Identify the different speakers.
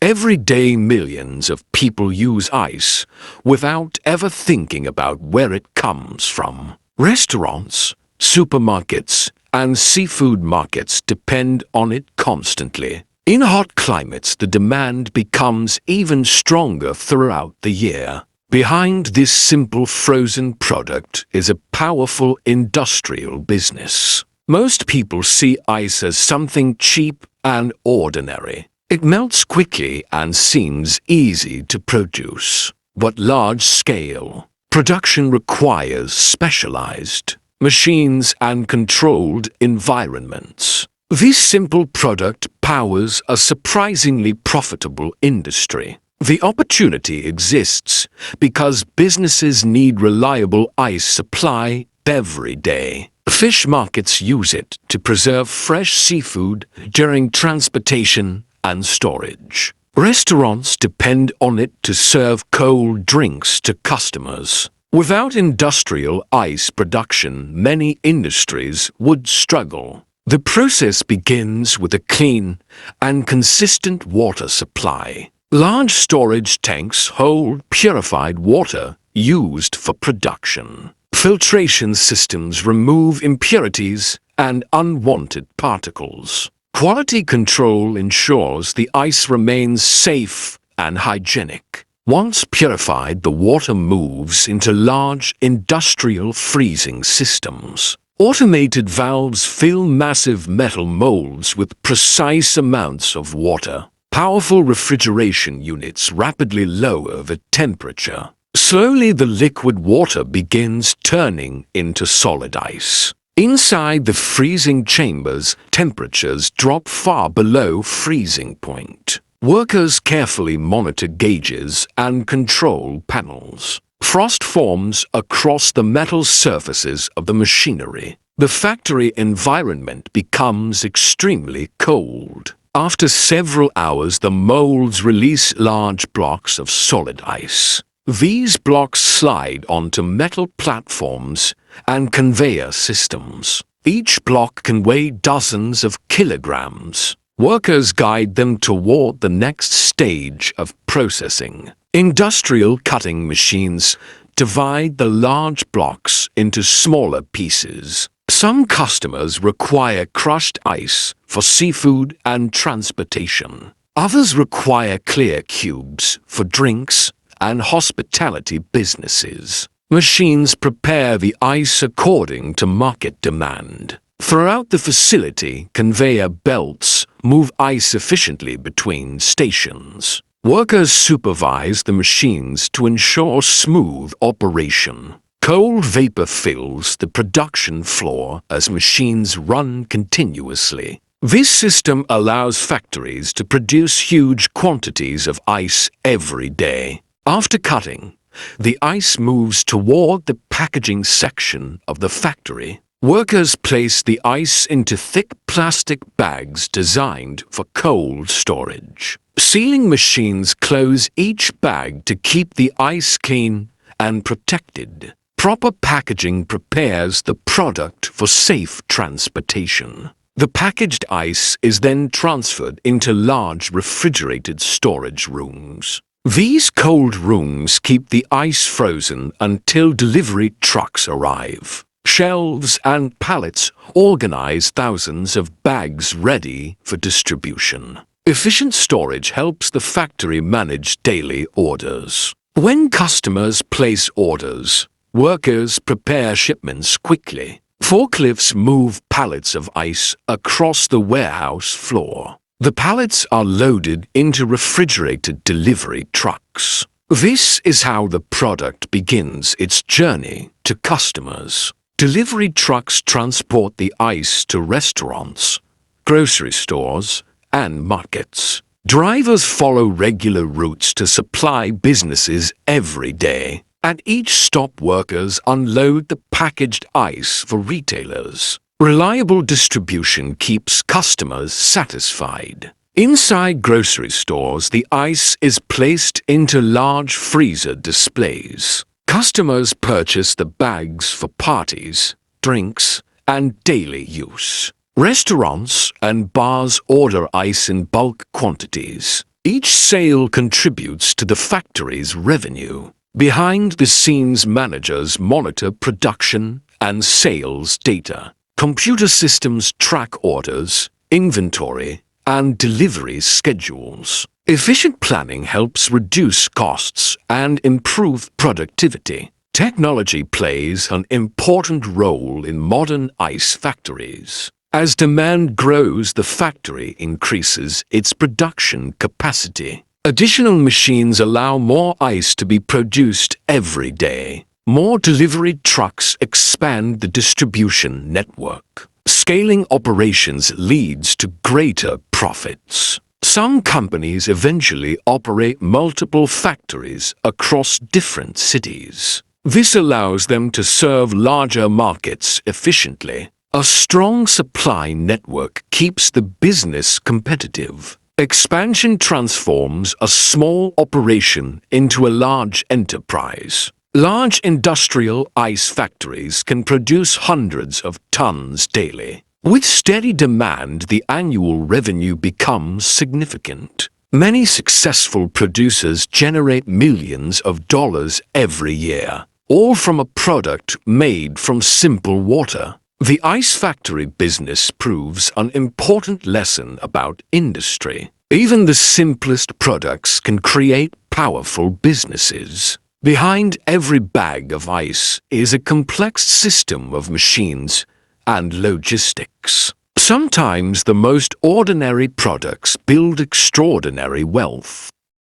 Speaker 1: Every day millions of people use ice without ever thinking about where it comes from. Restaurants, supermarkets, and seafood markets depend on it constantly. In hot climates, the demand becomes even stronger throughout the year. Behind this simple frozen product is a powerful industrial business. Most people see ice as something cheap and ordinary. It melts quickly and seems easy to produce. But large-scale production requires specialized machines and controlled environments. This simple product powers a surprisingly profitable industry. The opportunity exists because businesses need reliable ice supply every day. Fish markets use it to preserve fresh seafood during transportation and storage. Restaurants depend on it to serve cold drinks to customers. Without industrial ice production, many industries would struggle. The process begins with a clean and consistent water supply. Large storage tanks hold purified water used for production. Filtration systems remove impurities and unwanted particles. Quality control ensures the ice remains safe and hygienic. Once purified, the water moves into large industrial freezing systems. Automated valves fill massive metal molds with precise amounts of water. Powerful refrigeration units rapidly lower the temperature. Slowly, the liquid water begins turning into solid ice. Inside the freezing chambers, temperatures drop far below freezing point. Workers carefully monitor gauges and control panels. Frost forms across the metal surfaces of the machinery. The factory environment becomes extremely cold. After several hours, the molds release large blocks of solid ice. These blocks slide onto metal platforms and conveyor systems. Each block can weigh dozens of kilograms. Workers guide them toward the next stage of processing. Industrial cutting machines divide the large blocks into smaller pieces. Some customers require crushed ice for seafood and transportation. Others require clear cubes for drinks and hospitality businesses. Machines prepare the ice according to market demand. Throughout the facility, conveyor belts move ice efficiently between stations. Workers supervise the machines to ensure smooth operation. Cold vapor fills the production floor as machines run continuously. This system allows factories to produce huge quantities of ice every day. After cutting, the ice moves toward the packaging section of the factory. Workers place the ice into thick plastic bags designed for cold storage. Sealing machines close each bag to keep the ice clean and protected. Proper packaging prepares the product for safe transportation. The packaged ice is then transferred into large refrigerated storage rooms. These cold rooms keep the ice frozen until delivery trucks arrive. Shelves and pallets organize thousands of bags ready for distribution. Efficient storage helps the factory manage daily orders. When customers place orders, workers prepare shipments quickly. Forklifts move pallets of ice across the warehouse floor. The pallets are loaded into refrigerated delivery trucks. This is how the product begins its journey to customers. Delivery trucks transport the ice to restaurants, grocery stores, and markets. Drivers follow regular routes to supply businesses every day. At each stop, workers unload the packaged ice for retailers. Reliable distribution keeps customers satisfied. Inside grocery stores, the ice is placed into large freezer displays. Customers purchase the bags for parties, drinks, and daily use. Restaurants and bars order ice in bulk quantities. Each sale contributes to the factory's revenue. Behind-the-scenes managers monitor production and sales data. Computer systems track orders, inventory, and delivery schedules. Efficient planning helps reduce costs and improve productivity. Technology plays an important role in modern ice factories. As demand grows, the factory increases its production capacity. Additional machines allow more ice to be produced every day. More delivery trucks expand the distribution network. Scaling operations leads to greater profits. Some companies eventually operate multiple factories across different cities. This allows them to serve larger markets efficiently. A strong supply network keeps the business competitive. Expansion transforms a small operation into a large enterprise. Large industrial ice factories can produce hundreds of tons daily. With steady demand, the annual revenue becomes significant. Many successful producers generate millions of dollars every year, all from a product made from simple water. The ice factory business proves an important lesson about industry. Even the simplest products can create powerful businesses. Behind every bag of ice is a complex system of machines and logistics. Sometimes the most ordinary products build extraordinary wealth.